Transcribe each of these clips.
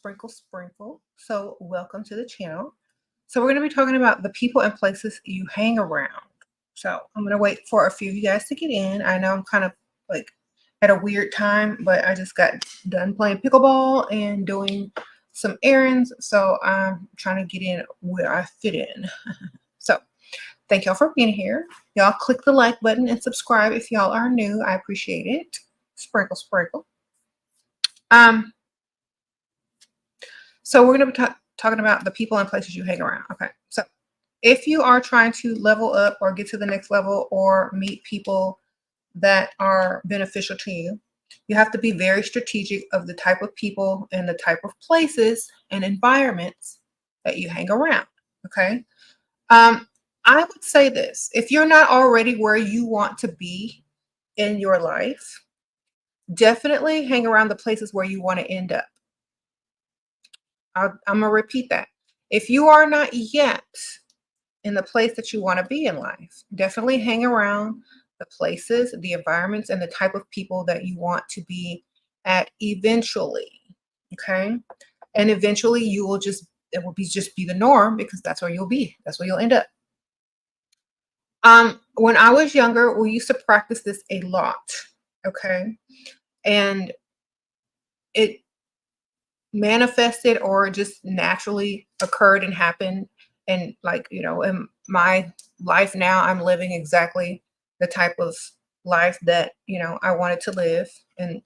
Sprinkle Sprinkle. So, welcome to the channel. So, we're going to be talking about the people and places you hang around. So, I'm going to wait for a few of you guys to get in. I know I'm kind of like at a weird time, but I just got done playing pickleball and doing some errands. So, I'm trying to get in where I fit in. So, thank y'all for being here. Y'all click the like button and subscribe if y'all are new. I appreciate it. Sprinkle, sprinkle. So we're going to be talking about the people and places you hang around. Okay. So if you are trying to level up or get to the next level or meet people that are beneficial to you, you have to be very strategic of the type of people and the type of places and environments that you hang around. Okay. I would say this: if you're not already where you want to be in your life, definitely hang around the places where you want to end up. I'm going to repeat that. If you are not yet in the place that you want to be in life, definitely hang around the places, the environments, and the type of people that you want to be at eventually. Okay. And eventually you will it will just be the norm, because that's where you'll be. That's where you'll end up. When I was younger, we used to practice this a lot. Okay. And it manifested or just naturally occurred and happened. And in my life now, I'm living exactly the type of life that I wanted to live, and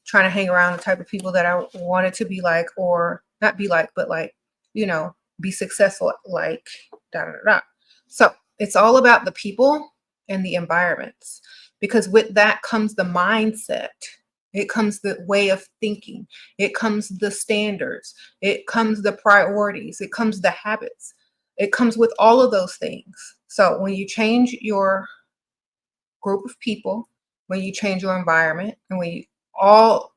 trying to hang around the type of people that I wanted to be like, or not be like, but like be successful like. Da, da, da, da. So it's all about the people and the environments, because with that comes the mindset. It comes the way of thinking. It comes the standards. It comes the priorities. It comes the habits. It comes with all of those things. So when you change your group of people, when you change your environment, and all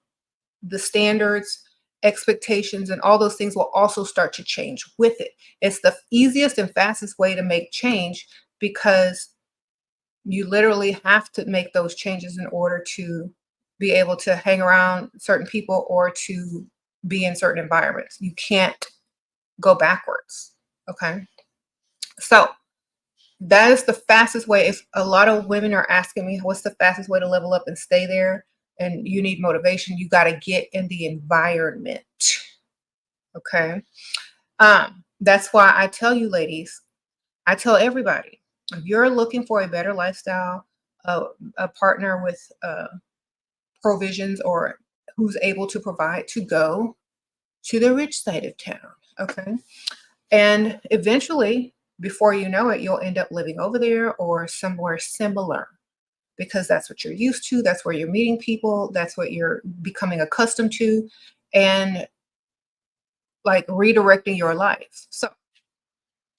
the standards, expectations, and all those things will also start to change with it. It's the easiest and fastest way to make change, because you literally have to make those changes in order to be able to hang around certain people or to be in certain environments. You can't go backwards. Okay. So that is the fastest way. If a lot of women are asking me, what's the fastest way to level up and stay there, and you need motivation, you got to get in the environment. Okay. That's why I tell you, ladies, I tell everybody, if you're looking for a better lifestyle, a partner with provisions, or who's able to provide, to go to the rich side of town. Okay. And eventually, before you know it, you'll end up living over there or somewhere similar, because that's what you're used to. That's where you're meeting people. That's what you're becoming accustomed to, and like redirecting your life. So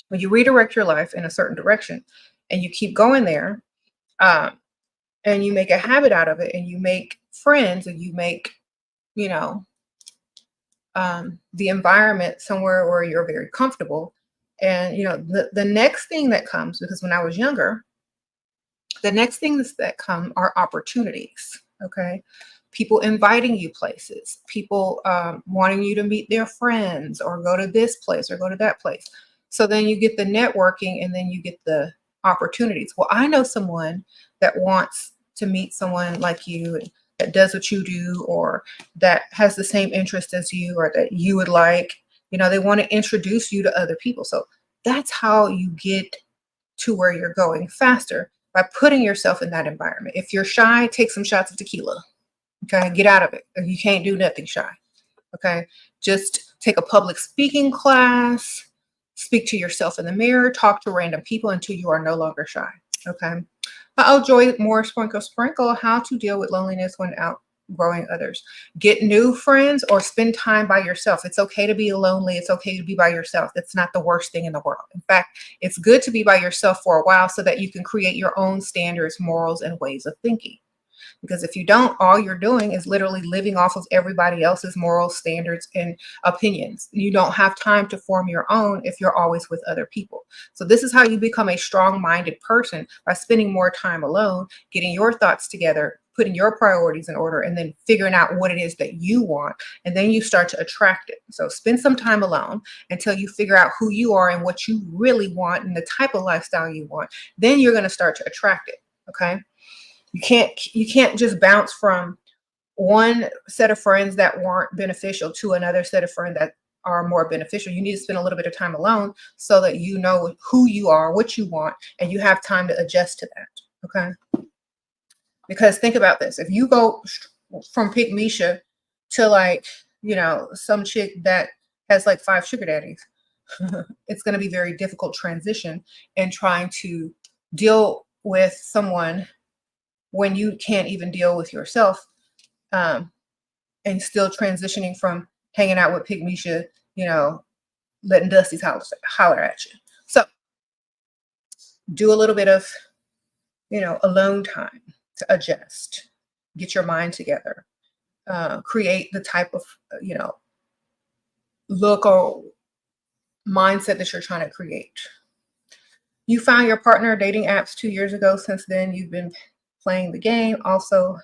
when you redirect your life in a certain direction and you keep going there, and you make a habit out of it, and you make friends, and you make, the environment somewhere where you're very comfortable. And, the next thing that comes, because when I was younger, the next things that come are opportunities. Okay. People inviting you places, people wanting you to meet their friends, or go to this place or go to that place. So then you get the networking, and then you get the opportunities. Well, I know someone that wants to meet someone like you, and that does what you do, or that has the same interest as you, or that you would like. They want to introduce you to other people. So that's how you get to where you're going faster, by putting yourself in that environment. If you're shy, take some shots of tequila. Okay, get out of it. You can't do nothing shy. Okay, just take a public speaking class, speak to yourself in the mirror, talk to random people until you are no longer shy. Okay. Joy more sprinkle sprinkle. How to deal with loneliness when outgrowing others. Get new friends, or spend time by yourself. It's okay to be lonely. It's okay to be by yourself. That's not the worst thing in the world. In fact, it's good to be by yourself for a while, so that you can create your own standards, morals, and ways of thinking. Because if you don't, all you're doing is literally living off of everybody else's moral standards and opinions. You don't have time to form your own if you're always with other people. So this is how you become a strong-minded person, by spending more time alone, getting your thoughts together, putting your priorities in order and then figuring out what it is that you want. And then you start to attract it. So spend some time alone until you figure out who you are and what you really want and the type of lifestyle you want. Then you're going to start to attract it. Okay. You can't just bounce from one set of friends that weren't beneficial to another set of friends that are more beneficial. You need to spend a little bit of time alone so that you know who you are, what you want, and you have time to adjust to that. Okay. Because think about this. If you go from Pick Misha to like, some chick that has like 5 sugar daddies, it's going to be very difficult transition in trying to deal with someone when you can't even deal with yourself, and still transitioning from hanging out with Pick Misha, letting Dusty's holler at you. So do a little bit of, alone time to adjust, get your mind together, create the type of, look or mindset that you're trying to create. You found your partner dating apps 2 years ago. Since then, you've been playing the game. Also,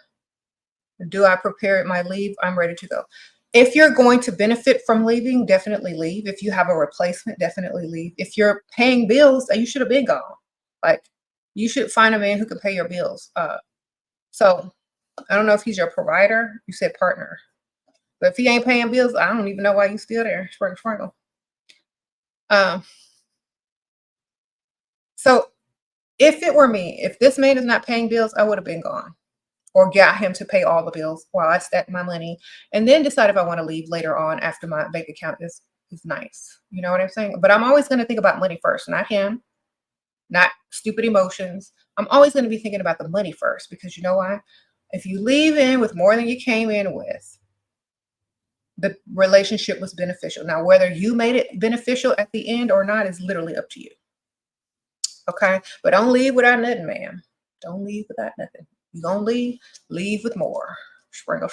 do I prepare my leave? I'm ready to go. If you're going to benefit from leaving, definitely leave. If you have a replacement, definitely leave. If you're paying bills, you should have been gone. Like, you should find a man who can pay your bills. So I don't know if he's your provider. You said partner. But if he ain't paying bills, I don't even know why you still there. Sprinkle. So if it were me, if this man is not paying bills, I would have been gone. Or got him to pay all the bills while I stack my money and then decide if I want to leave later on after my bank account is nice. You know what I'm saying? But I'm always going to think about money first, not him, not stupid emotions. I'm always going to be thinking about the money first, because you know why? If you leave in with more than you came in with, the relationship was beneficial. Now, whether you made it beneficial at the end or not is literally up to you. Okay? But don't leave without nothing, ma'am. Don't leave without nothing. You're going to leave with more. Sprinkle.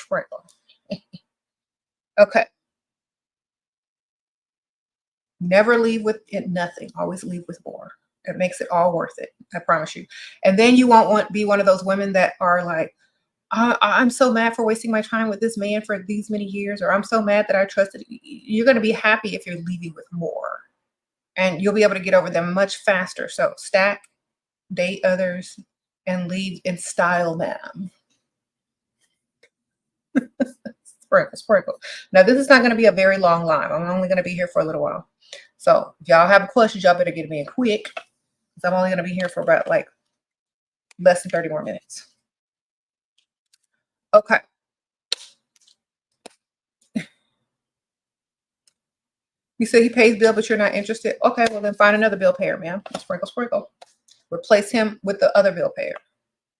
Okay. Never leave with nothing. Always leave with more. It makes it all worth it. I promise you. And then you won't be one of those women that are like, I'm so mad for wasting my time with this man for these many years, or I'm so mad that I trusted. You're going to be happy if you're leaving with more. And you'll be able to get over them much faster. So stack, date others, and leave in style, ma'am. Sprinkle. Now, this is not going to be a very long live. I'm only going to be here for a little while. So if y'all have questions, y'all better get me in quick, because I'm only going to be here for about like less than 30 more minutes. Okay. You say he pays bill, but you're not interested. Okay, well then find another bill payer, ma'am. Sprinkle. Replace him with the other bill payer.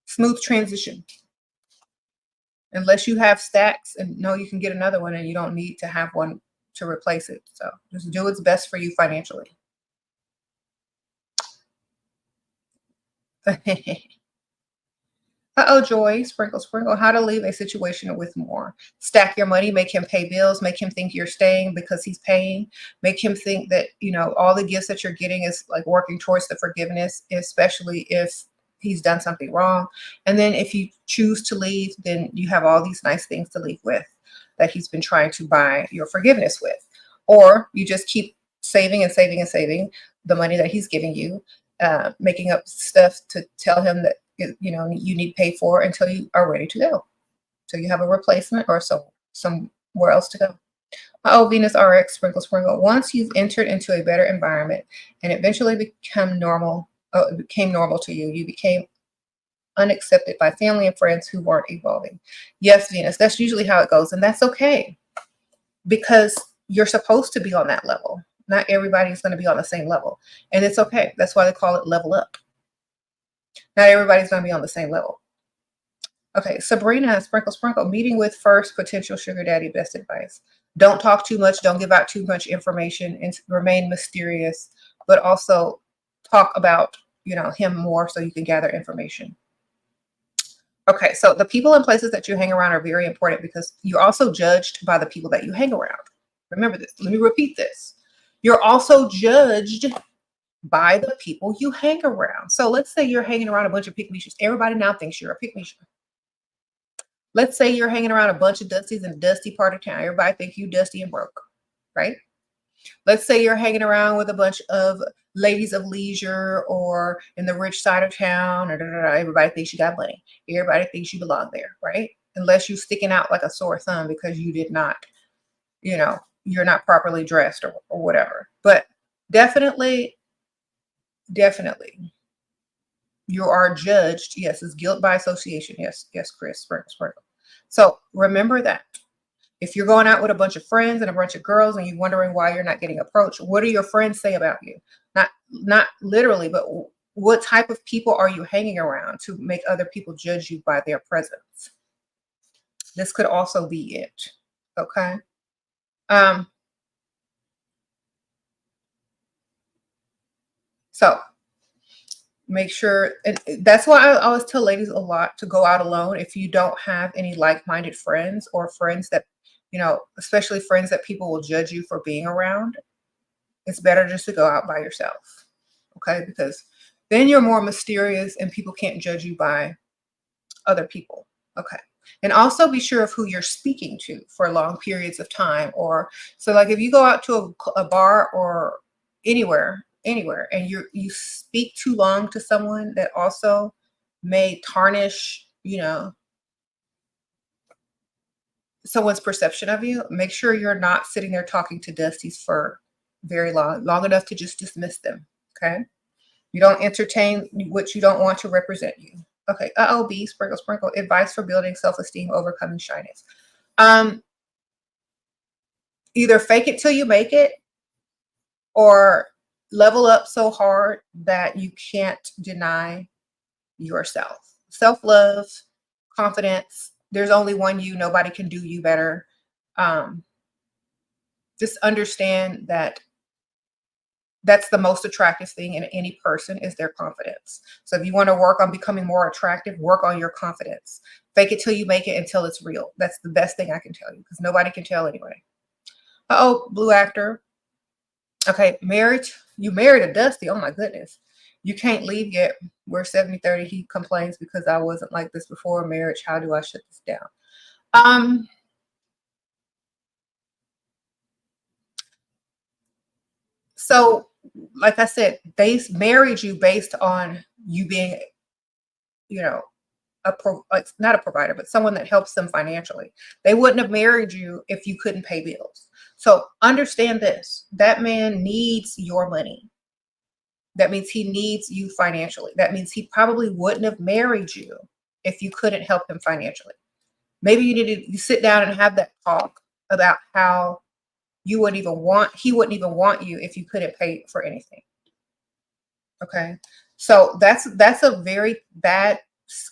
Smooth transition. Unless you have stacks and know you can get another one and you don't need to have one to replace it. So just do what's best for you financially. Uh-oh, Joy. Sprinkle. How to leave a situation with more. Stack your money. Make him pay bills. Make him think you're staying because he's paying. Make him think that, all the gifts that you're getting is like working towards the forgiveness, especially if he's done something wrong. And then if you choose to leave, then you have all these nice things to leave with that he's been trying to buy your forgiveness with. Or you just keep saving the money that he's giving you, making up stuff to tell him that, you need to pay for until you are ready to go. So you have a replacement or somewhere else to go. Oh, Venus RX, Sprinkle. Once you've entered into a better environment and eventually became normal to you, you became unaccepted by family and friends who weren't evolving. Yes, Venus, that's usually how it goes. And that's okay, because you're supposed to be on that level. Not everybody's going to be on the same level. And it's okay. That's why they call it level up. Not everybody's going to be on the same level. Okay, Sabrina, Sprinkle. Meeting with first potential sugar daddy, best advice. Don't talk too much. Don't give out too much information, and remain mysterious, but also talk about, him more so you can gather information. Okay, so the people and places that you hang around are very important, because you're also judged by the people that you hang around. Remember this. Let me repeat this. You're also judged by the people you hang around. So let's say you're hanging around a bunch of pick-me-shoes. Everybody now thinks you're a pick-me-shoe. Let's say you're hanging around a bunch of dusties in a dusty part of town. Everybody think you dusty and broke, right? Let's say you're hanging around with a bunch of ladies of leisure or in the rich side of town, or da, da, da, everybody thinks you got money. Everybody thinks you belong there, right? Unless you're sticking out like a sore thumb because you did not, you're not properly dressed or whatever. But definitely, definitely, you are judged. Yes, it's guilt by association. Yes, yes, Chris, sprinkle, sprinkle. So remember that. If you're going out with a bunch of friends and a bunch of girls and you're wondering why you're not getting approached, what do your friends say about you? Not literally, but what type of people are you hanging around to make other people judge you by their presence? This could also be it. Okay. Um, so make sure, and that's why I always tell ladies a lot to go out alone if you don't have any like-minded friends or friends that, especially friends that people will judge you for being around. It's better just to go out by yourself. Okay, because then you're more mysterious and people can't judge you by other people. Okay. And also be sure of who you're speaking to for long periods of time. Or so like if you go out to a bar or anywhere, and you speak too long to someone that also may tarnish, someone's perception of you, make sure you're not sitting there talking to dusties for very long enough to just dismiss them. Okay. You don't entertain what you don't want to represent you. Okay. B, sprinkle, sprinkle. Advice for building self-esteem, overcoming shyness. Either fake it till you make it or level up so hard that you can't deny yourself. Self-love, confidence. There's only one you. Nobody can do you better. Just understand that that's the most attractive thing in any person is their confidence. So if you want to work on becoming more attractive, work on your confidence. Fake it till you make it until it's real. That's the best thing I can tell you because nobody can tell anyway. Blue actor. Okay, you married a Dusty. Oh my goodness. You can't leave yet. We're 70-30. He complains because I wasn't like this before marriage. How do I shut this down? So like I said, they married you based on you being, like not a provider, but someone that helps them financially. They wouldn't have married you if you couldn't pay bills. So understand this, that man needs your money. That means he needs you financially. That means he probably wouldn't have married you if you couldn't help him financially. Maybe you need to sit down and have that talk about how he wouldn't even want you if you couldn't pay for anything. Okay. So that's a very bad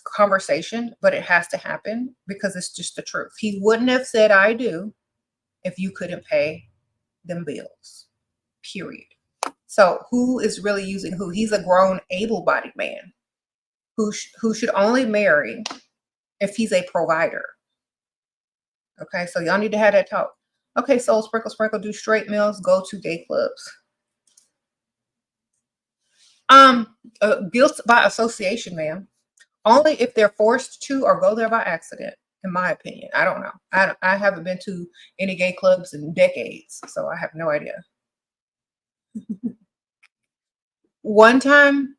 conversation, but it has to happen because it's just the truth. He wouldn't have said I do if you couldn't pay them bills. Period. So who is really using who? He's a grown, able-bodied man who should only marry if he's a provider. Okay, so y'all need to have that talk. Okay, so sprinkle, sprinkle, do straight meals, go to gay clubs. Guilt by association, ma'am. Only if they're forced to or go there by accident, in my opinion. I don't know. I haven't been to any gay clubs in decades, so I have no idea. One time,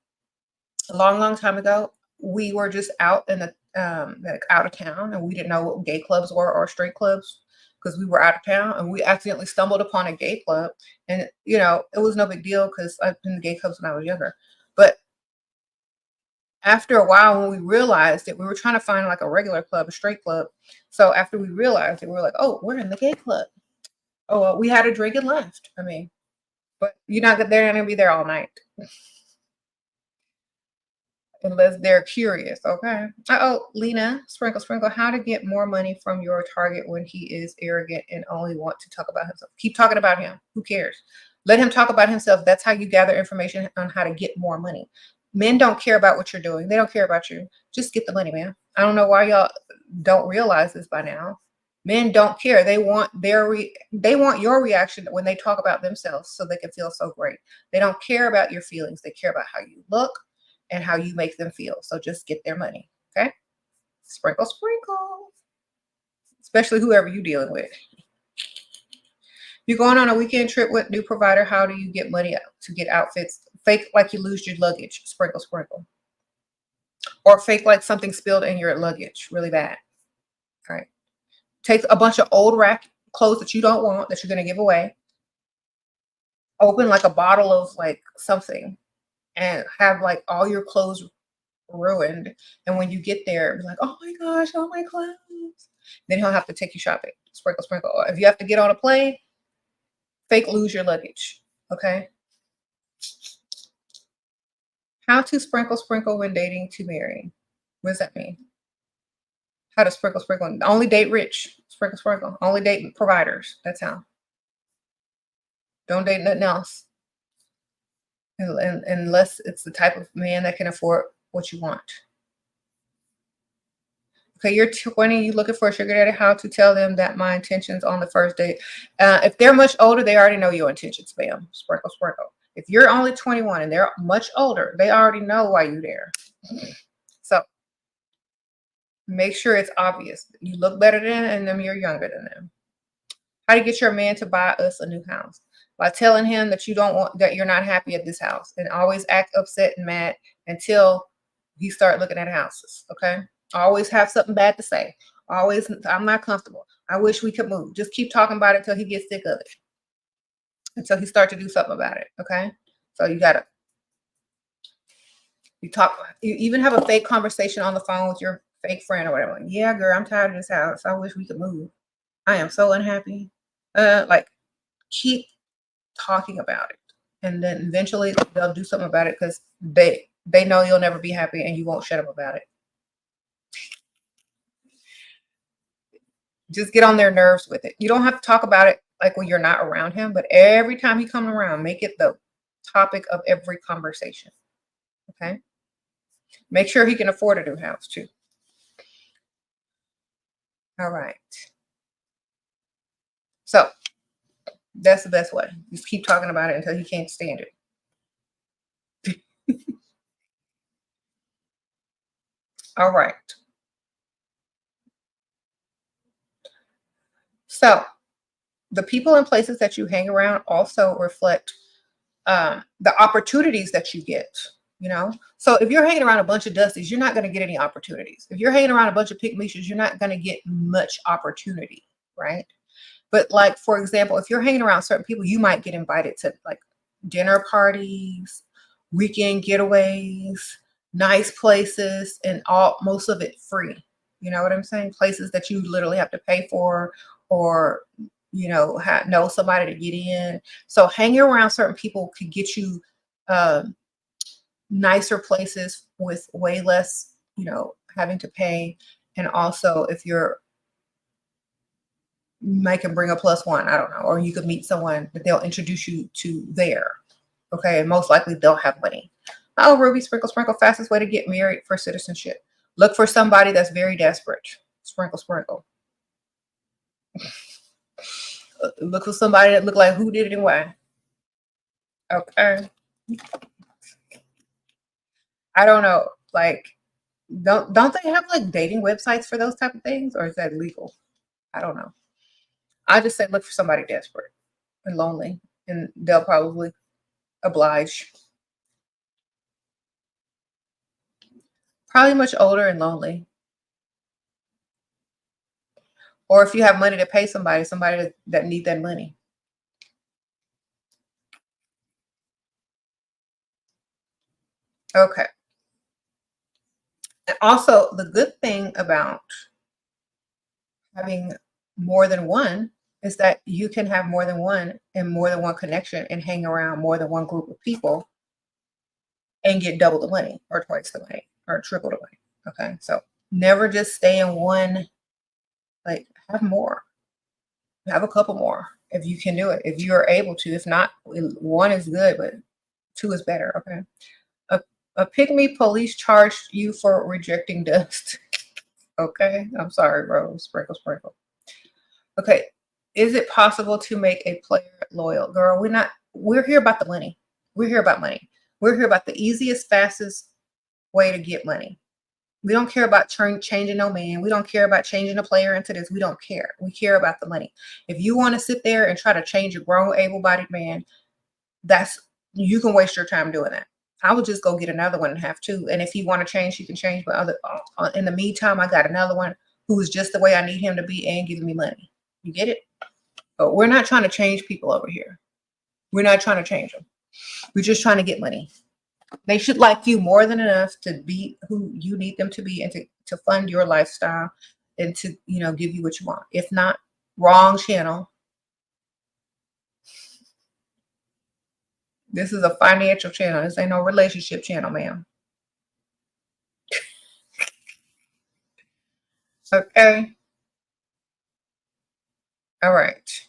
a long time ago, we were just out in the like out of town, and we didn't know what gay clubs were or straight clubs because we were out of town, and we accidentally stumbled upon a gay club, and it was no big deal because I've been to gay clubs when I was younger, but after a while, when we realized it, we were trying to find like a regular club, a straight club. So after we realized it, we were like, oh, we're in the gay club. Oh, well, we had a drink and left. I mean, but they're not gonna be there all night unless they're curious. Okay. Lena, sprinkle, sprinkle. How to get more money from your target when he is arrogant and only want to talk about himself? Keep talking about him. Who cares? Let him talk about himself. That's how you gather information on how to get more money. Men don't care about what you're doing. They don't care about you. Just get the money, man. I don't know why y'all don't realize this by now. Men don't care. They want your reaction when they talk about themselves so they can feel so great. They don't care about your feelings. They care about how you look and how you make them feel. So just get their money. Okay? Sprinkle, sprinkle. especially whoever you're dealing with. You're going on a weekend trip with new provider. How do you get money to get outfits? Fake like you lose your luggage. Sprinkle, sprinkle. Or fake like something spilled in your luggage. Really bad. All right. Take a bunch of old rack clothes that you don't want, that you're going to give away. Open like a bottle of like something and have like all your clothes ruined. And when you get there, be like, oh my gosh, all my clothes. Then he'll have to take you shopping. Sprinkle, sprinkle. Or if you have to get on a plane, fake lose your luggage. Okay. How to sprinkle, sprinkle when dating to marry. What does that mean? How to sprinkle, sprinkle. Only date rich. Sprinkle, sprinkle. Only date providers. That's how. Don't date nothing else. Unless it's the type of man that can afford what you want. Okay, you're 20, you looking for a sugar daddy. How to tell them that my intentions on the first date. If they're much older, they already know your intentions, bam. Sprinkle, sprinkle. If you're only 21 and they're much older, they already know why you're there. So make sure it's obvious. You look better than them, you're younger than them. How to get your man to buy us a new house? By telling him that you're not happy at this house, and always act upset and mad until he start looking at houses. Okay. Always have something bad to say. Always, I'm not comfortable. I wish we could move. Just keep talking about it until he gets sick of it. Until he starts to do something about it. Okay. So you even have a fake conversation on the phone with your fake friend or whatever. Yeah, girl, I'm tired of this house. I wish we could move. I am so unhappy. Like keep talking about it, and then eventually they'll do something about it because they know you'll never be happy and you won't shut up about it. Just get on their nerves with it. You don't have to talk about it like when you're not around him, but every time he comes around, make it the topic of every conversation. Okay. Make sure he can afford a new house too. All right. So that's the best way. Just keep talking about it until he can't stand it. All right. So the people and places that you hang around also reflect the opportunities that you get, So if you're hanging around a bunch of dusties, you're not going to get any opportunities. If you're hanging around a bunch of pygmies, you're not going to get much opportunity, right? But like, for example, if you're hanging around certain people, you might get invited to like dinner parties, weekend getaways, nice places, and most of it free. You know what I'm saying? Places that you literally have to pay for, or know somebody to get in. So hanging around certain people could get you nicer places with way less, having to pay. And also, if you might can bring a +1, I don't know, or you could meet someone that they'll introduce you to there. Okay, and most likely they'll have money. Oh, Ruby, sprinkle, sprinkle. Fastest way to get married for citizenship. Look for somebody that's very desperate. Sprinkle, sprinkle. Look for somebody that look like who did it and why. Okay. I don't know. Like, don't they have like dating websites for those type of things, or is that legal? I don't know. I just say look for somebody desperate and lonely, and they'll probably oblige. Probably much older and lonely. Or if you have money to pay somebody that need that money. Okay. And also, the good thing about having more than one is that you can have more than one and more than one connection and hang around more than one group of people and get double the money or twice the money or triple the money. Okay. So never just stay in one, like have more, have a couple more if you can do it, if you are able to. If not, one is good, but two is better. Okay. A pygmy police charged you for rejecting dust. Okay. I'm sorry, bro. Sprinkle, sprinkle. Okay. Is it possible to make a player loyal? Girl, we're here about the money. We're here about money. We're here about the easiest, fastest way to get money. We don't care about changing no man. We don't care about changing a player into this. We don't care. We care about the money. If you want to sit there and try to change a grown, able-bodied man, that's you can waste your time doing that. I would just go get another one and have two. And if you want to change, you can change. But in the meantime, I got another one who is just the way I need him to be and giving me money. You get it? But we're not trying to change people over here. We're not trying to change them. We're just trying to get money. They should like you more than enough to be who you need them to be and to fund your lifestyle and to, give you what you want. If not, wrong channel. This is a financial channel. This ain't no relationship channel, ma'am. Okay. All right.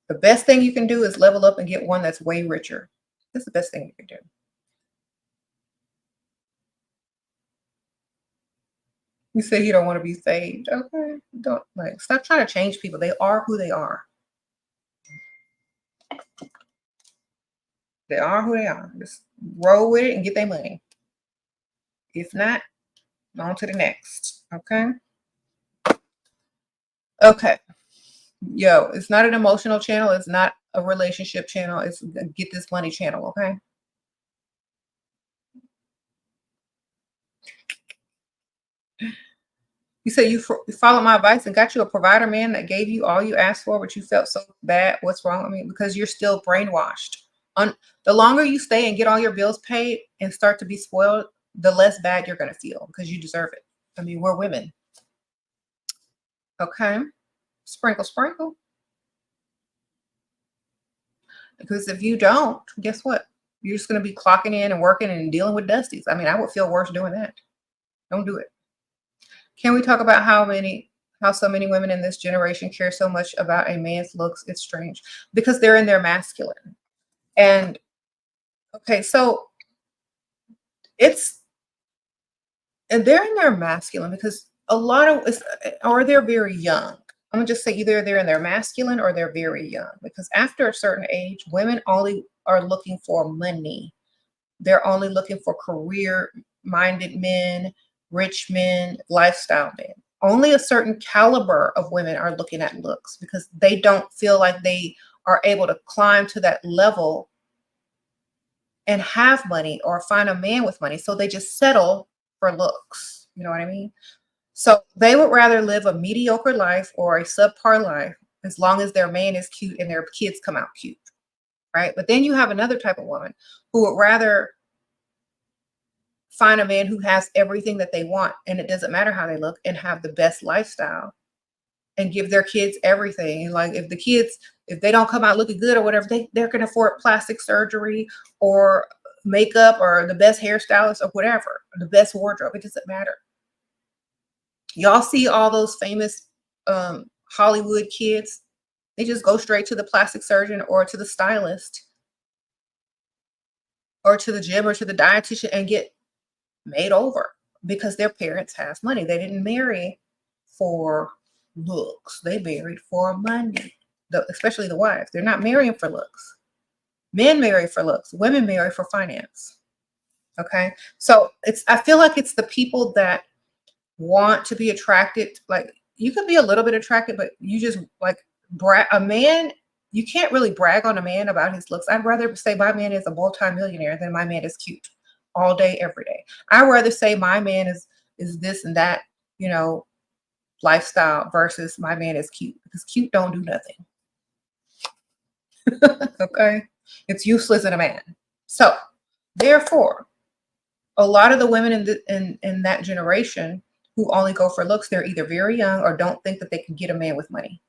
The best thing you can do is level up and get one that's way richer. That's the best thing you can do. You say you don't want to be saved. Okay. Don't stop trying to change people. They are who they are. They are who they are. Just roll with it and get their money. If not, on to the next. Okay. Okay. Yo, it's not an emotional channel. It's not a relationship channel. It's a get this money channel. Okay. You said you followed my advice and got you a provider man that gave you all you asked for, but you felt so bad. What's wrong? I mean, because you're still brainwashed. The longer you stay and get all your bills paid and start to be spoiled, the less bad you're going to feel because you deserve it. I mean, we're women. Okay. Sprinkle, sprinkle. Because if you don't, guess what? You're just going to be clocking in and working and dealing with dusties. I mean, I would feel worse doing that. Don't do it. Can we talk about how so many women in this generation care so much about a man's looks? It's strange because they're in their masculine. And okay, so they're in their masculine because a lot of or they're very young. I'm gonna just say either they're in their masculine or they're very young because after a certain age, women only are looking for money. They're only looking for career-minded men, rich men, lifestyle men. Only a certain caliber of women are looking at looks because they don't feel like they are able to climb to that level and have money or find a man with money. So they just settle for looks. You know what I mean? So they would rather live a mediocre life or a subpar life as long as their man is cute and their kids come out cute. Right? But then you have another type of woman who would rather find a man who has everything that they want and it doesn't matter how they look and have the best lifestyle and give their kids everything. Like if they don't come out looking good or whatever, they're going to afford plastic surgery or makeup or the best hairstylist or whatever, or the best wardrobe. It doesn't matter. Y'all see all those famous Hollywood kids. They just go straight to the plastic surgeon or to the stylist or to the gym or to the dietitian and get made over because their parents has money. They didn't marry for looks. They married for money, especially the wives. They're not marrying for looks. Men marry for looks. Women marry for finance. Okay. So I feel like it's the people that want to be attracted. Like you can be a little bit attracted, but you just like a man. You can't really brag on a man about his looks. I'd rather say my man is a multi-millionaire than my man is cute all day, every day. I'd rather say my man is this and that, lifestyle versus my man is cute because cute don't do nothing. Okay. It's useless in a man. So therefore, a lot of the women in that generation who only go for looks, they're either very young or don't think that they can get a man with money.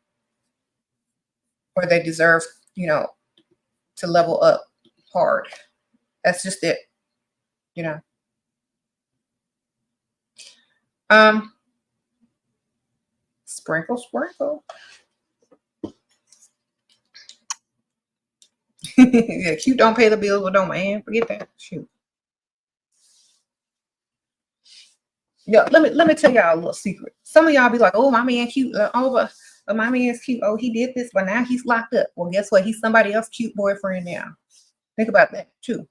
Or they deserve, to level up hard. That's just it. Sprinkle, sprinkle. Yeah, cute don't pay the bills, but don't man. Forget that. Shoot. Yeah, let me tell y'all a little secret. Some of y'all be like, "Oh, my man cute. But my man's cute. Oh, he did this, but now he's locked up." Well, guess what? He's somebody else's cute boyfriend now. Think about that too.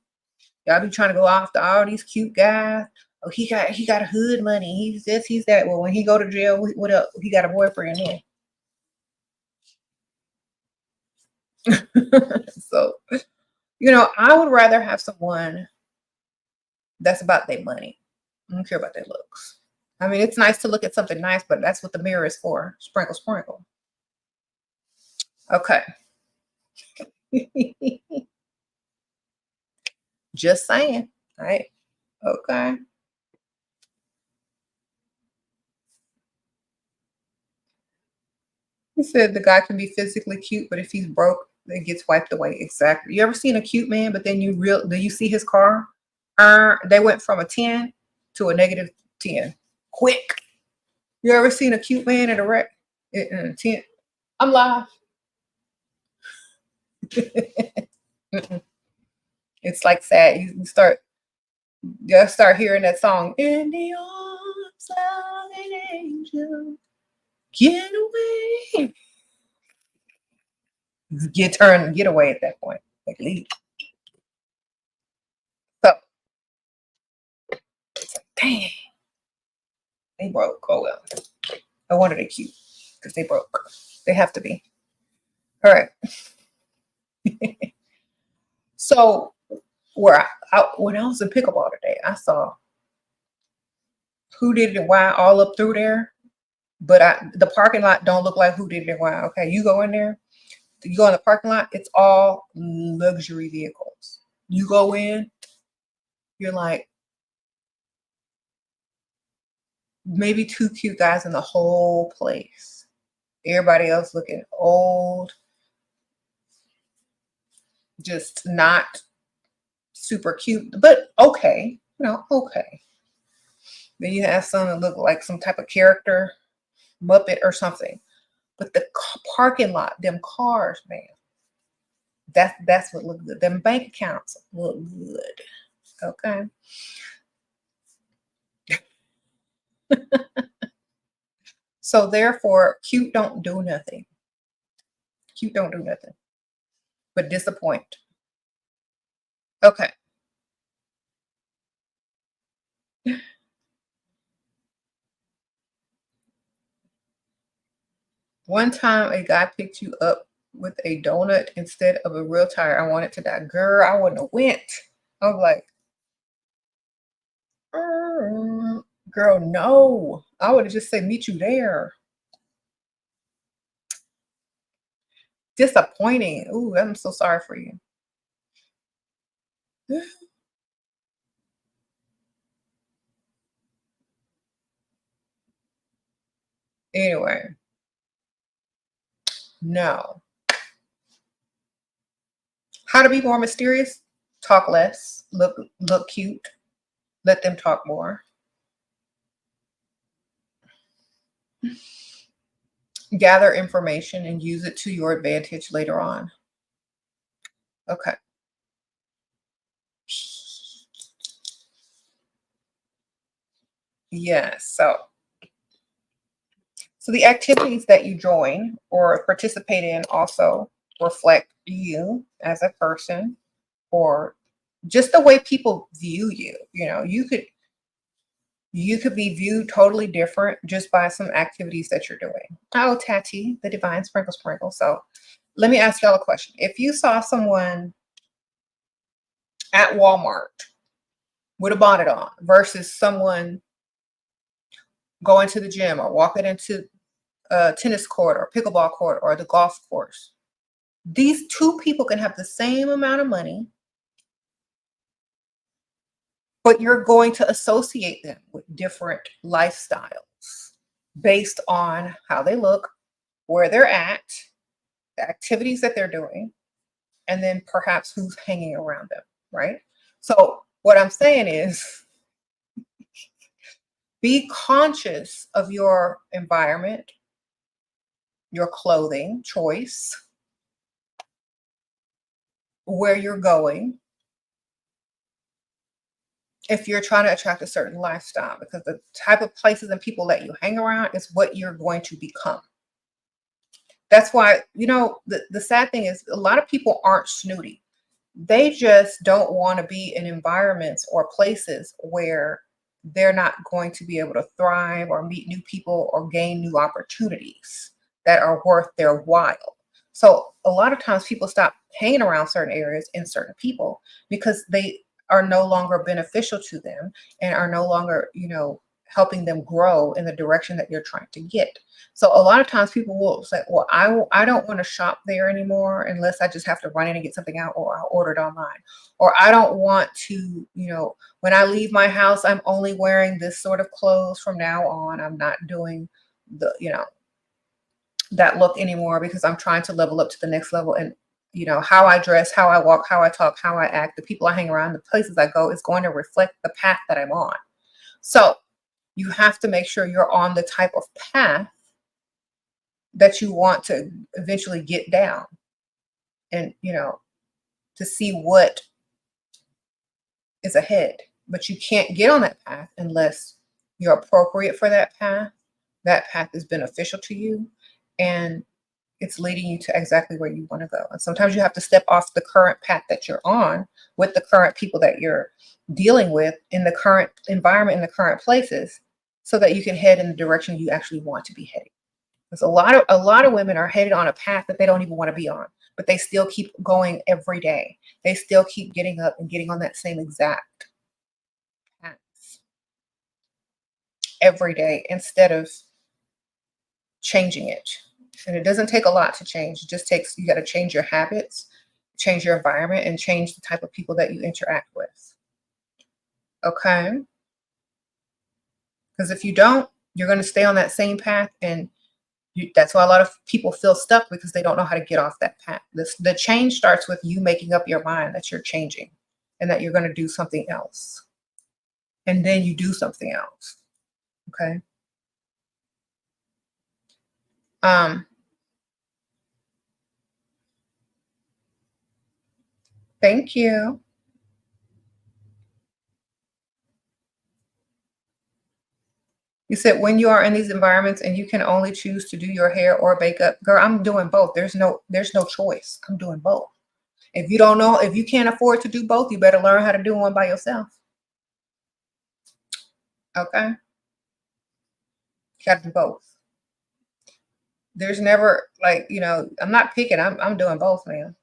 Y'all be trying to go after all these cute guys. Oh, he got hood money. He's this, he's that. Well, when he go to jail, what else? He got a boyfriend then. So, I would rather have someone that's about their money. I don't care about their looks. I mean, it's nice to look at something nice, but that's what the mirror is for. Sprinkle, sprinkle. Okay. Just saying. All right. Okay. He said the guy can be physically cute, but if he's broke, it gets wiped away. Exactly. You ever seen a cute man, but then do you see his car? They went from a 10 to a negative 10. Quick. You ever seen a cute man in a wreck? In a 10? I'm live. It's like sad. You start hearing that song. In the arms of an angel, get away. Get away at that point. Like leave. So it's like, dang, they broke. Oh well. I wanted it cute because they broke. They have to be. All right. So when I was in pickleball today, I saw who did it and why all up through there. But the parking lot don't look like who did it and why. Okay, you go in there, you go in the parking lot, it's all luxury vehicles. You go in, you're like, maybe two cute guys in the whole place. Everybody else looking old, just not super cute, but okay, okay. Then you have some that look like some type of character, Muppet or something. But the parking lot, them cars, man, that's what look good. Them bank accounts look good. Okay. So therefore, cute don't do nothing. Cute don't do nothing but disappoint. Okay. One time a guy picked you up with a donut instead of a real tire. I wanted to die. Girl, I wouldn't have went. I was like, girl, no. I would have just said, meet you there. Disappointing. Ooh, I'm so sorry for you. Anyway, no. How to be more mysterious? Talk less. Look cute. Let them talk more. Gather information and use it to your advantage later on. Okay. Yes. So the activities that you join or participate in also reflect you as a person or just the way people view you. You could be viewed totally different just by some activities that you're doing. Oh, Tati, the divine sprinkle sprinkle. So let me ask y'all a question. If you saw someone at Walmart with a bonnet on versus someone going to the gym or walking into a tennis court or pickleball court or the golf course, these two people can have the same amount of money, but you're going to associate them with different lifestyles based on how they look, where they're at, the activities that they're doing, and then perhaps who's hanging around them, right? So what I'm saying is be conscious of your environment, your clothing choice, where you're going, if you're trying to attract a certain lifestyle, because the type of places and people that you hang around is what you're going to become. That's why, the sad thing is a lot of people aren't snooty. They just don't want to be in environments or places where they're not going to be able to thrive or meet new people or gain new opportunities that are worth their while. So a lot of times people stop hanging around certain areas and certain people because they are no longer beneficial to them and are no longer, helping them grow in the direction that you're trying to get. So a lot of times people will say, well, I don't want to shop there anymore unless I just have to run in and get something out, or I'll order it online. Or I don't want to, when I leave my house, I'm only wearing this sort of clothes from now on. I'm not doing the, that look anymore because I'm trying to level up to the next level. And, how I dress, how I walk, how I talk, how I act, the people I hang around, the places I go is going to reflect the path that I'm on. So you have to make sure you're on the type of path that you want to eventually get down and, to see what is ahead. But you can't get on that path unless you're appropriate for that path. That path is beneficial to you and it's leading you to exactly where you want to go. And sometimes you have to step off the current path that you're on with the current people that you're dealing with in the current environment, in the current places, so that you can head in the direction you actually want to be heading. Because a lot of women are headed on a path that they don't even want to be on, but they still keep going every day. They still keep getting up and getting on that same exact path every day instead of changing it. And it doesn't take a lot to change. It just takes, you got to change your habits, change your environment, and change the type of people that you interact with. Okay? Because if you don't, you're going to stay on that same path, and that's why a lot of people feel stuck, because they don't know how to get off that path. The change starts with you making up your mind that you're changing and that you're going to do something else. And then you do something else. Okay? Thank you. You said when you are in these environments and you can only choose to do your hair or makeup, girl, I'm doing both. There's no choice. I'm doing both. If you don't know, if you can't afford to do both, you better learn how to do one by yourself. Okay? You got to do both. There's never I'm not picking. I'm doing both, man.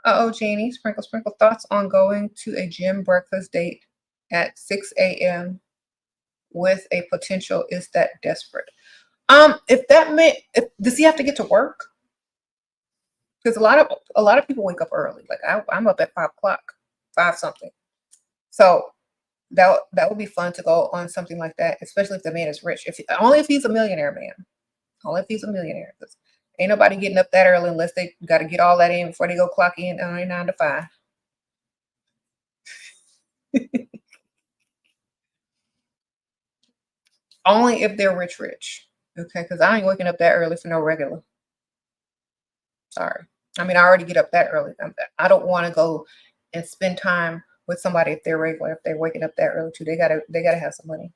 Uh-oh, Jeannie, sprinkle, sprinkle. Thoughts on going to a gym breakfast date at 6 a.m. with a potential is that desperate? Does he have to get to work? Because a lot of people wake up early. Like I'm up at 5 o'clock, 5 something. So that would be fun to go on something like that, especially if the man is rich. Only if he's a millionaire man. Only if he's a millionaire. Because ain't nobody getting up that early unless they got to get all that in before they go clock in on 9 to 5. Only if they're rich. Okay, because I ain't waking up that early for no regular. Sorry. I mean, I already get up that early. I don't want to go and spend time with somebody if they're regular, if they're waking up that early too. They gotta have some money.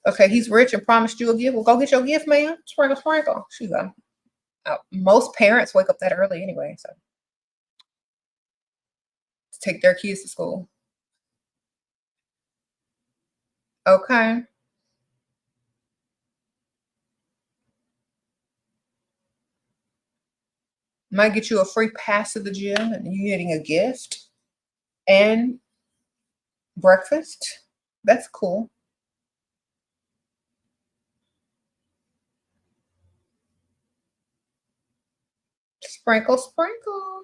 Okay, he's rich and promised you a gift. Well, go get your gift, man. Sprinkle, sprinkle. Shoot, most parents wake up that early anyway, so to take their kids to school. Okay. Might get you a free pass to the gym and you getting a gift and breakfast. That's cool. Sprinkle, sprinkle.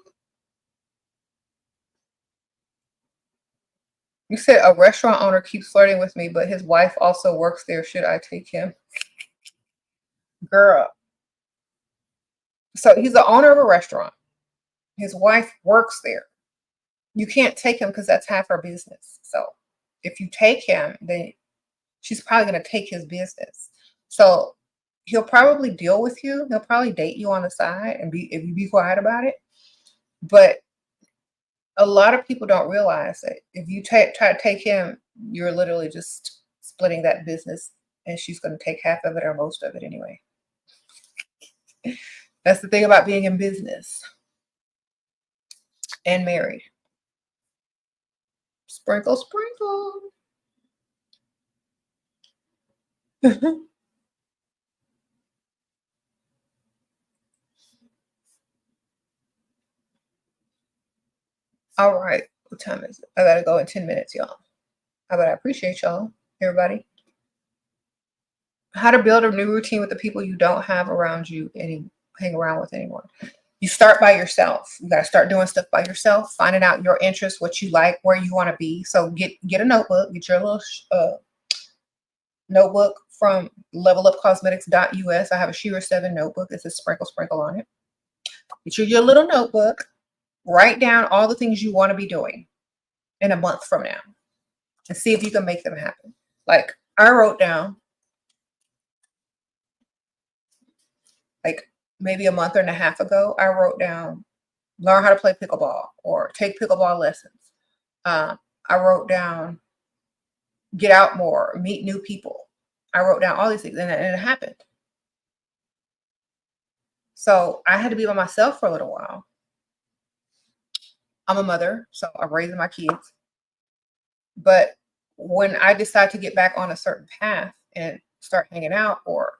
You said a restaurant owner keeps flirting with me, but his wife also works there. Should I take him? Girl. So he's the owner of a restaurant. His wife works there. You can't take him because that's half her business. So if you take him, then she's probably going to take his business. So he'll probably deal with you. He'll probably date you on the side and if you be quiet about it. But a lot of people don't realize that if you try to take him, you're literally just splitting that business, and she's going to take half of it or most of it anyway. That's the thing about being in business and married. Sprinkle, sprinkle. All right. What time is it? I gotta go in 10 minutes, y'all. But I appreciate y'all, everybody. How to build a new routine with the people you don't have around you hang around with anymore. You start by yourself. You gotta start doing stuff by yourself, finding out your interests, what you like, where you want to be. So get a notebook, get your little notebook from levelupcosmetics.us. I have a SheRaSeven notebook. It says sprinkle sprinkle on it. Get your little notebook, write down all the things you want to be doing in a month from now and see if you can make them happen. Like I wrote down, like maybe a month and a half ago, I wrote down learn how to play pickleball or take pickleball lessons. I wrote down get out more, meet new people. I wrote down all these things and it happened. So I had to be by myself for a little while. I'm a mother, so I'm raising my kids. But when I decide to get back on a certain path and start hanging out or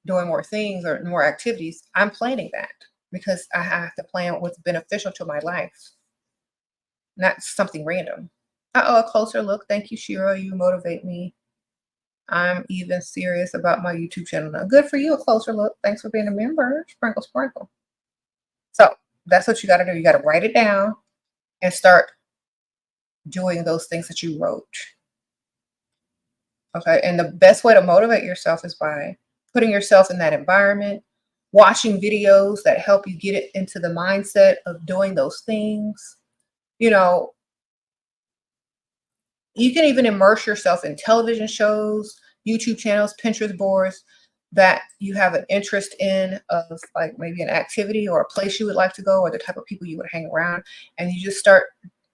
doing more things or more activities, I'm planning that because I have to plan what's beneficial to my life, not something random. A closer look. Thank you, Shira. You motivate me. I'm even serious about my YouTube channel now. Good for you. A closer look. Thanks for being a member. Sprinkle, sprinkle. So that's what you got to do. You got to write it down and start doing those things that you wrote. Okay. And the best way to motivate yourself is by putting yourself in that environment, watching videos that help you get it into the mindset of doing those things. You know, you can even immerse yourself in television shows, YouTube channels, Pinterest boards that you have an interest in of like maybe an activity or a place you would like to go or the type of people you would hang around. And you just start,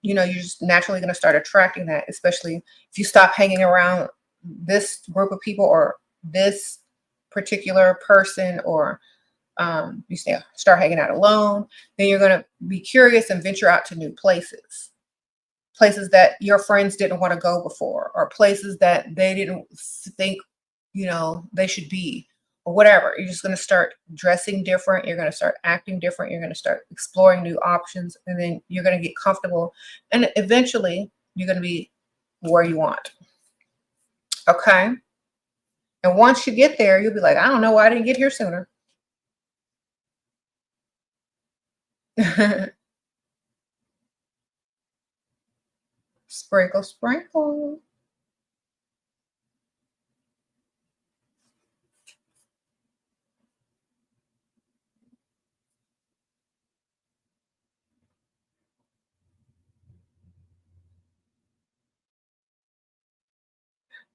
you're just naturally going to start attracting that, especially if you stop hanging around this group of people or this particular person or you start hanging out alone, then you're going to be curious and venture out to new places that your friends didn't want to go before, or places that they didn't think, they should be, or whatever. You're just going to start dressing different. You're going to start acting different. You're going to start exploring new options, and then you're going to get comfortable. And eventually you're going to be where you want. Okay. And once you get there, you'll be like, I don't know why I didn't get here sooner. Sprinkle, sprinkle.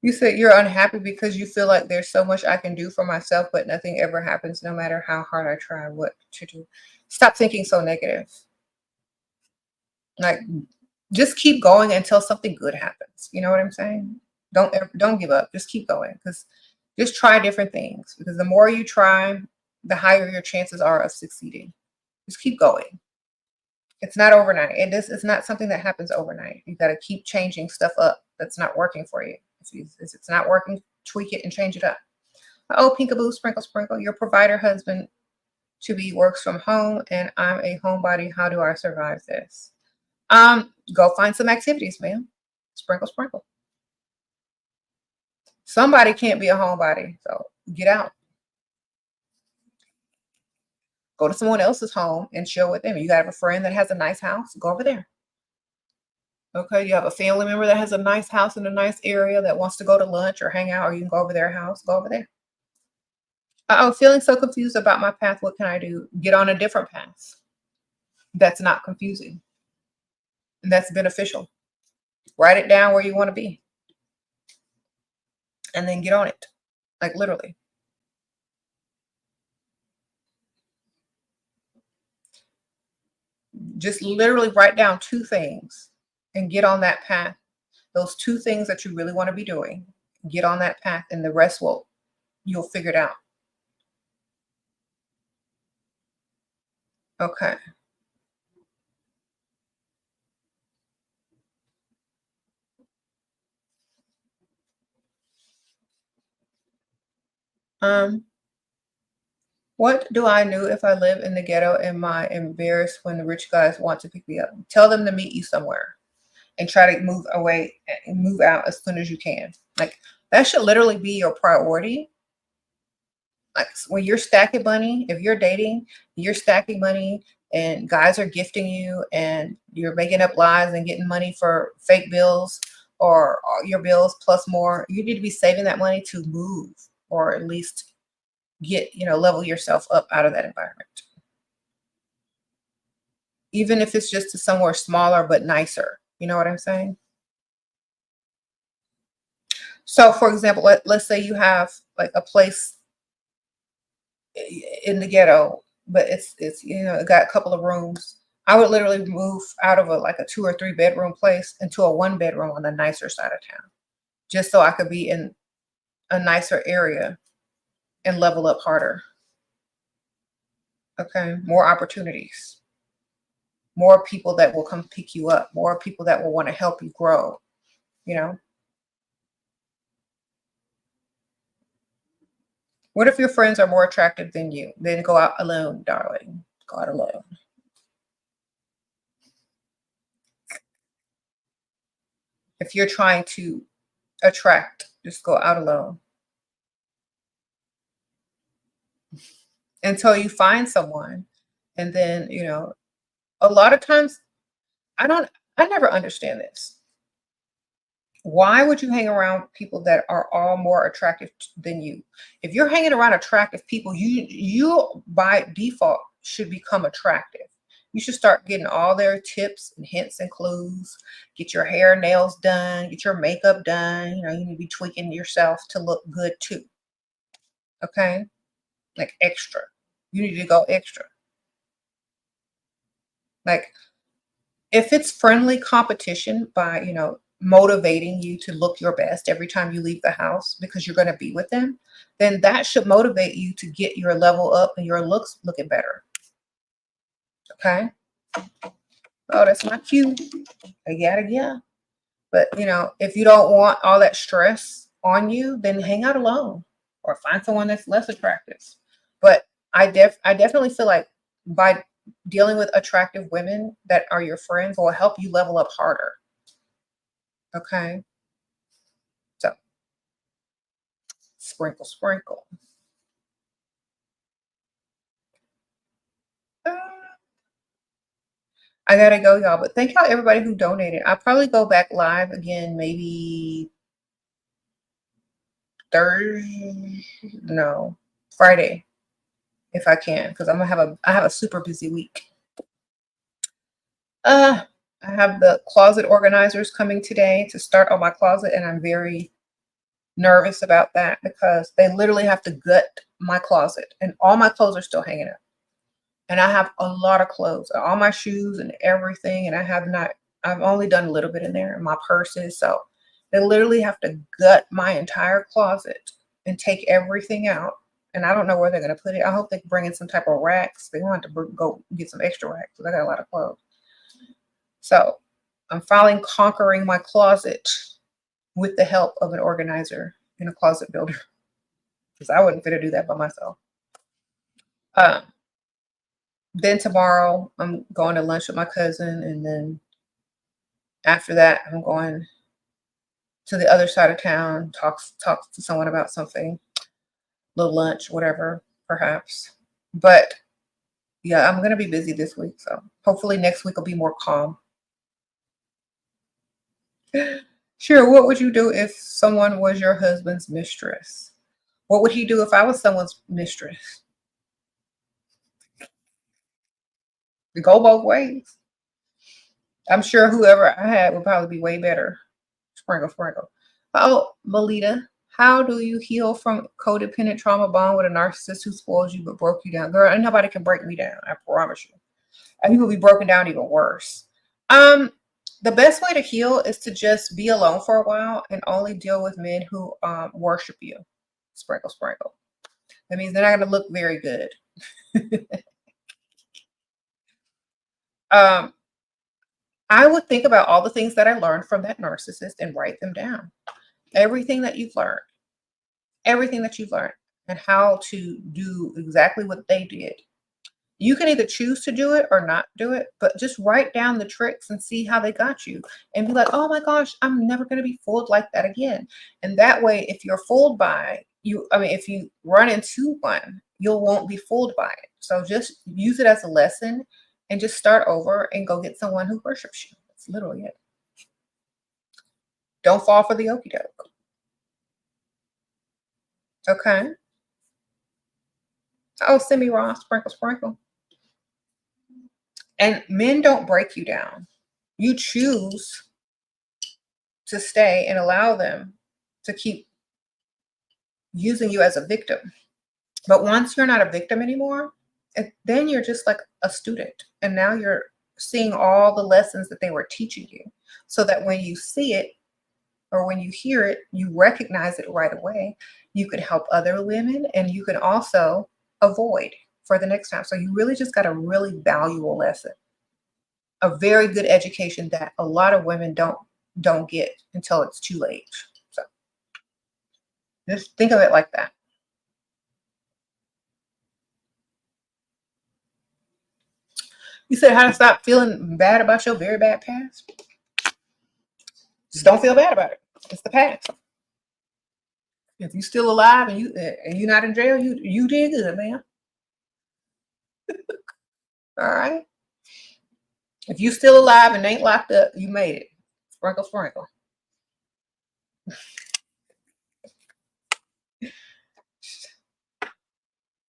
You said you're unhappy because you feel like there's so much I can do for myself, but nothing ever happens no matter how hard I try what to do. Stop thinking so negative. Like, just keep going until something good happens. You know what I'm saying? Don't give up. Just keep going, because just try different things, because the more you try, the higher your chances are of succeeding. Just keep going. It's not overnight. It's not something that happens overnight. You got to keep changing stuff up that's not working for you. If it's not working, tweak it and change it up. Oh, peekaboo, sprinkle, sprinkle. Your provider husband to be works from home, and I'm a homebody. How do I survive this? Go find some activities, man. Sprinkle, sprinkle. Somebody can't be a homebody, so get out. Go to someone else's home and chill with them. You got a friend that has a nice house, go over there. Okay, you have a family member that has a nice house in a nice area that wants to go to lunch or hang out, or you can go over their house, go over there. Oh, feeling so confused about my path. What can I do? Get on a different path that's not confusing and that's beneficial. Write it down where you want to be and then get on it. Like literally. Just literally write down 2 things and get on that path. Those 2 things that you really want to be doing. Get on that path, and the rest you'll figure it out. Okay. Um, what do I do if I live in the ghetto? Am I embarrassed when the rich guys want to pick me up? Tell them to meet you somewhere and try to move away and move out as soon as you can. Like that should literally be your priority. Like when you're stacking money, if you're dating, you're stacking money and guys are gifting you and you're making up lies and getting money for fake bills or your bills plus more, you need to be saving that money to move or at least get, level yourself up out of that environment. Even if it's just to somewhere smaller but nicer. You know what I'm saying? So for example, let's say you have like a place in the ghetto, but it's it got a couple of rooms. I would literally move out of like a 2 or 3 bedroom place into a 1 bedroom on the nicer side of town, just so I could be in a nicer area and level up harder. Okay, more opportunities, more people that will come pick you up, more people that will want to help you grow. You know, what if your friends are more attractive than you? Then go out alone, darling. Go out alone. If you're trying to attract, just go out alone until you find someone. And then, a lot of times I don't, I never understand this. Why would you hang around people that are all more attractive than you? If you're hanging around attractive people, you by default should become attractive. You should start getting all their tips and hints and clues. Get your hair, and nails done, get your makeup done. You need to be tweaking yourself to look good too. Okay? Like extra. You need to go extra. Like if it's friendly competition by, motivating you to look your best every time you leave the house because you're going to be with them, then that should motivate you to get your level up and your looks looking better. Okay. Oh, that's my cue. Yeah. But if you don't want all that stress on you, then hang out alone or find someone that's less attractive. But I definitely feel like by dealing with attractive women that are your friends will help you level up harder. Okay. So sprinkle, sprinkle. Uh, I gotta go, y'all. But thank y'all, everybody who donated. I'll probably go back live again, maybe Thursday, no, Friday, if I can, because I have a super busy week. I have the closet organizers coming today to start on my closet, and I'm very nervous about that because they literally have to gut my closet, and all my clothes are still hanging up. And I have a lot of clothes, all my shoes and everything, and I've only done a little bit in there, and my purses. So they literally have to gut my entire closet and take everything out. And I don't know where they're going to put it. I hope they bring in some type of racks. They want to go get some extra racks because I got a lot of clothes. So I'm finally conquering my closet with the help of an organizer and a closet builder because I wouldn't fit to do that by myself. Then tomorrow I'm going to lunch with my cousin, and then after that I'm going to the other side of town, talk to someone about something, little lunch, whatever, perhaps. But yeah, I'm gonna be busy this week, so hopefully next week will be more calm. Sure, what would you do if someone was your husband's mistress? What would he do if I was someone's mistress? We go both ways. I'm sure whoever I had would probably be way better. Sprinkle, sprinkle. Oh, Melita, how do you heal from codependent trauma bond with a narcissist who spoils you but broke you down? Girl, ain't nobody can break me down. I promise you. And you will be broken down even worse. The best way to heal is to just be alone for a while and only deal with men who worship you. Sprinkle, sprinkle. That means they're not going to look very good. I would think about all the things that I learned from that narcissist and write them down. Everything that you've learned. Everything that you've learned. and how to do exactly what they did. You can either choose to do it or not do it, but just write down the tricks and see how they got you and be like, oh my gosh, I'm never going to be fooled like that again. And that way, if you're fooled by you, I mean, if you run into one, you won't be fooled by it. So just use it as a lesson and just start over and go get someone who worships you. That's literally it. Don't fall for the okie doke. Okay. Oh, send me raw, sprinkle, sprinkle. And men don't break you down. You choose to stay and allow them to keep using you as a victim. But once you're not a victim anymore, then you're just like a student. And now you're seeing all the lessons that they were teaching you, so that when you see it or when you hear it, you recognize it right away. You can help other women, and you can also avoid for the next time. So you really just got a really valuable lesson, a very good education that a lot of women don't get until it's too late. So just think of it like that. You said how to stop feeling bad about your very bad past? Just don't feel bad about it. It's the past. If you're still alive and you're not in jail, you did good, man. All right. If you still alive and ain't locked up, you made it. Sprinkle, sprinkle.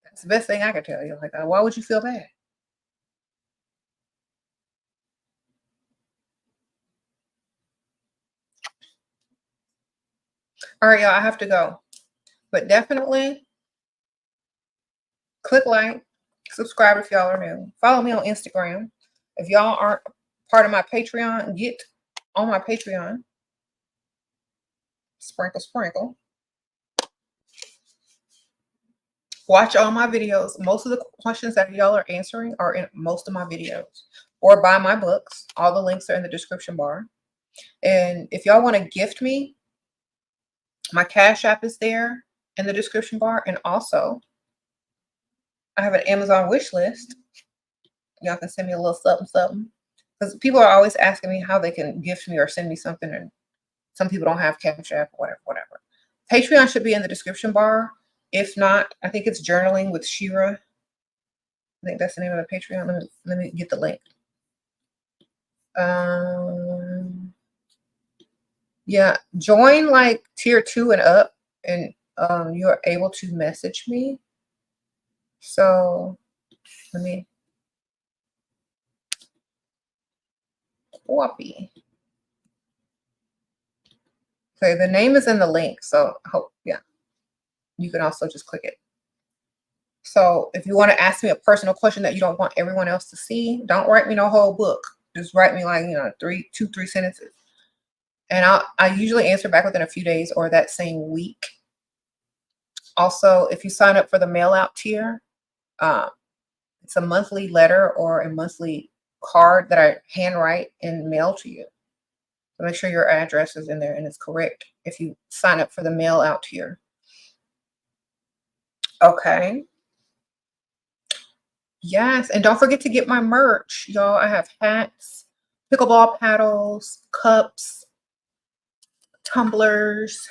That's the best thing I can tell you. Like, why would you feel bad? All right, y'all, I have to go. But definitely click like, subscribe if y'all are new. Follow me on Instagram. If y'all aren't part of my Patreon, get on my Patreon. Sprinkle, sprinkle. Watch all my videos. Most of the questions that y'all are answering are in most of my videos, or buy my books. All the links are in the description bar. And if y'all want to gift me, my Cash App is there in the description bar. And also, I have an Amazon wish list. Y'all can send me a little something, something. Because people are always asking me how they can gift me or send me something. And some people don't have Cash App or whatever. Patreon should be in the description bar. If not, I think it's Journaling with Shera. I think that's the name of the Patreon. Let me get the link. Yeah, join like tier 2 and up, and you're able to message me. So let me copy. Okay, the name is in the link, so I hope, yeah, you can also just click it. So if you want to ask me a personal question that you don't want everyone else to see, don't write me no whole book. Just write me like, 2-3 sentences. And I usually answer back within a few days or that same week. Also, if you sign up for the mail out tier, it's a monthly letter or a monthly card that I handwrite and mail to you. So make sure your address is in there and it's correct if you sign up for the mail out tier. Okay. Yes, and don't forget to get my merch, y'all. I have hats, pickleball paddles, cups, tumblers,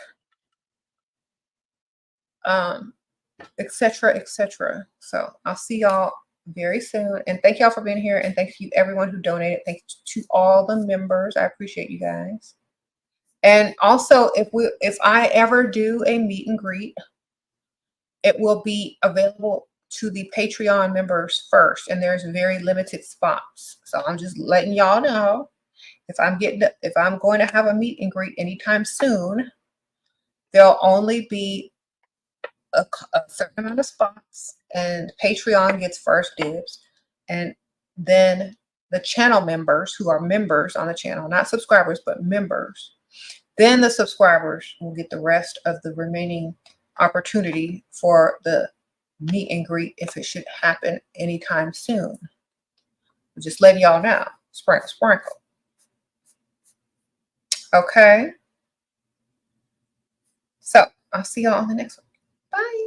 etc., etc. So I'll see y'all very soon, and thank y'all for being here, and thank you everyone who donated. Thank you to all the members. I appreciate you guys. And also, if I ever do a meet and greet, it will be available to the Patreon members first, and there's very limited spots. So I'm just letting y'all know, if I'm going to have a meet and greet anytime soon, there'll only be a certain amount of spots, and Patreon gets first dibs, and then the channel members who are members on the channel, not subscribers, but members, then the subscribers will get the rest of the remaining opportunity for the meet and greet if it should happen anytime soon. Just letting y'all know. Sprinkle, sprinkle. Okay. So I'll see y'all on the next one. Bye.